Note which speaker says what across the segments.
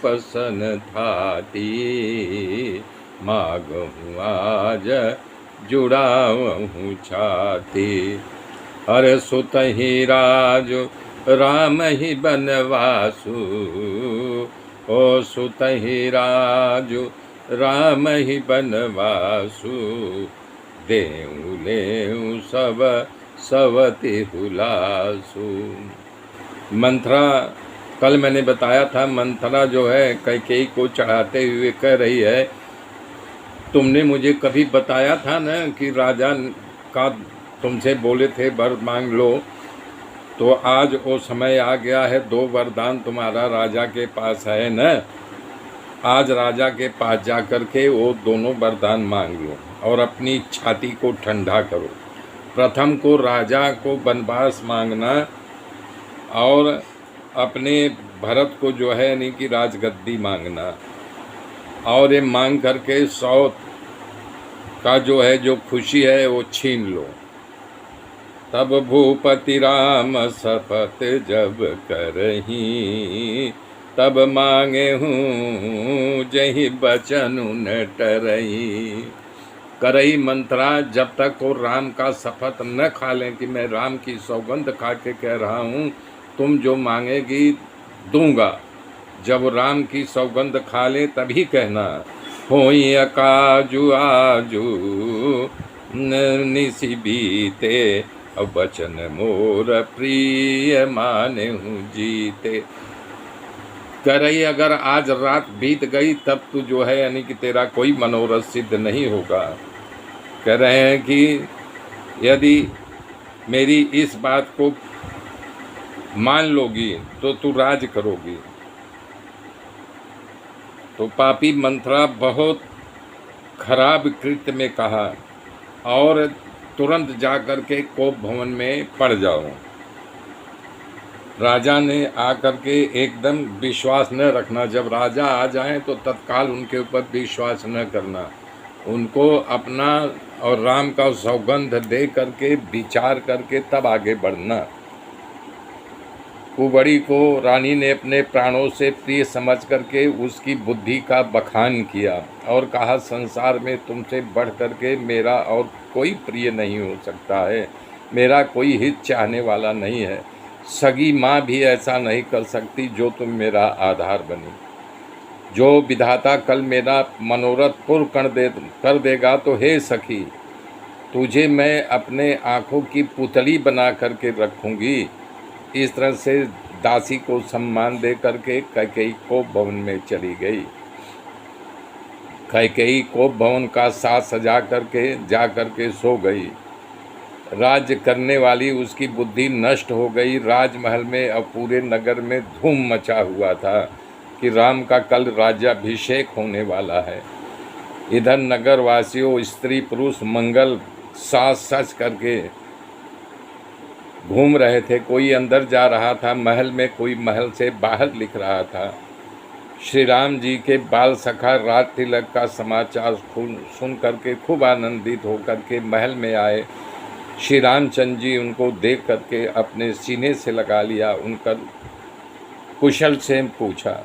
Speaker 1: पसन थाती, मागहूँ आज जुड़ावहूँ छाती। अरे सुतहि राजु राम ही बनवासु, ओ सुतहि राजु राम ही बनवासु। देऊ लेऊ सब सवति हुलासु। मंथरा, कल मैंने बताया था, मंथरा जो है कैकेयी को चढ़ाते हुए कह रही है, तुमने मुझे कभी बताया था ना कि राजा का तुमसे बोले थे वर मांग लो, तो आज वो समय आ गया है, 2 वरदान तुम्हारा राजा के पास है न। आज राजा के पास जा कर के वो दोनों वरदान मांग लो और अपनी छाती को ठंडा करो। प्रथम को राजा को वनवास मांगना और अपने भरत को जो है यानी कि राजगद्दी मांगना, और ये मांग करके 100 का जो है जो खुशी है वो छीन लो। तब भूपति राम शपथ जब करही, तब मांगे हूँ जही बचन न टरही। करई मंत्रा, जब तक वो राम का शपथ न खा लें कि मैं राम की सौगंध खा के कह रहा हूँ तुम जो मांगेगी दूंगा, जब राम की सौगंध खा ले तभी कहना। होई अकाजु आजू निसी बीते, अब बचन मोर प्रिय माने हूँ जीते। कह रही अगर आज रात बीत गई तब तू जो है यानी कि तेरा कोई मनोरथ सिद्ध नहीं होगा। कह रहे हैं कि यदि मेरी इस बात को मान लोगी तो तू राज करोगी। तो पापी मंथरा बहुत खराब कृत्य में कहा और तुरंत जाकर के कोप भवन में पड़ जाओ। राजा ने आकर के एकदम विश्वास न रखना, जब राजा आ जाएं तो तत्काल उनके ऊपर विश्वास न करना, उनको अपना और राम का सौगंध दे करके विचार करके तब आगे बढ़ना। कुबड़ी को रानी ने अपने प्राणों से प्रिय समझ करके उसकी बुद्धि का बखान किया और कहा संसार में तुमसे बढ़ करके मेरा और कोई प्रिय नहीं हो सकता है, मेरा कोई हित चाहने वाला नहीं है। सगी माँ भी ऐसा नहीं कर सकती जो तुम मेरा आधार बनी। जो विधाता कल मेरा मनोरथ पूर्ण कर देगा तो हे सखी, तुझे मैं अपने आँखों की पुतली बना करके रखूँगी। इस तरह से दासी को सम्मान दे करके कैकेयी कोप भवन में चली गई। कैकेयी कोप भवन का साज सजा करके जा करके सो गई। राज्य करने वाली उसकी बुद्धि नष्ट हो गई। राजमहल में और पूरे नगर में धूम मचा हुआ था कि राम का कल राज्याभिषेक होने वाला है। इधर नगर वासियों, स्त्री पुरुष मंगल साज सज करके घूम रहे थे। कोई अंदर जा रहा था महल में, कोई महल से बाहर लिख रहा था। श्री राम जी के बाल सखा राज तिलक का समाचार सुन करके खूब आनंदित होकर के महल में आए। श्री रामचंद्र जी उनको देख करके अपने सीने से लगा लिया, उनका कुशल से पूछा।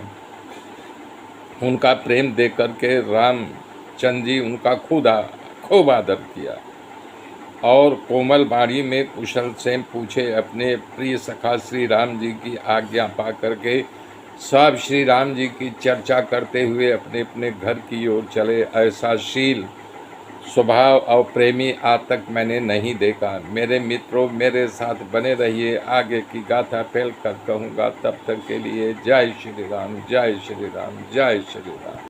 Speaker 1: उनका प्रेम देख करके रामचंद्र जी उनका खूब आदर किया और कोमल बाड़ी में कुशल से पूछे। अपने प्रिय सखा श्री राम जी की आज्ञा पा करके सब श्री राम जी की चर्चा करते हुए अपने अपने घर की ओर चले। ऐसा शील स्वभाव और प्रेमी आज तक मैंने नहीं देखा। मेरे मित्रों, मेरे साथ बने रहिए, आगे की गाथा फैल कर कहूँगा। तब तक के लिए जय श्री राम, जय श्री राम, जय श्री राम।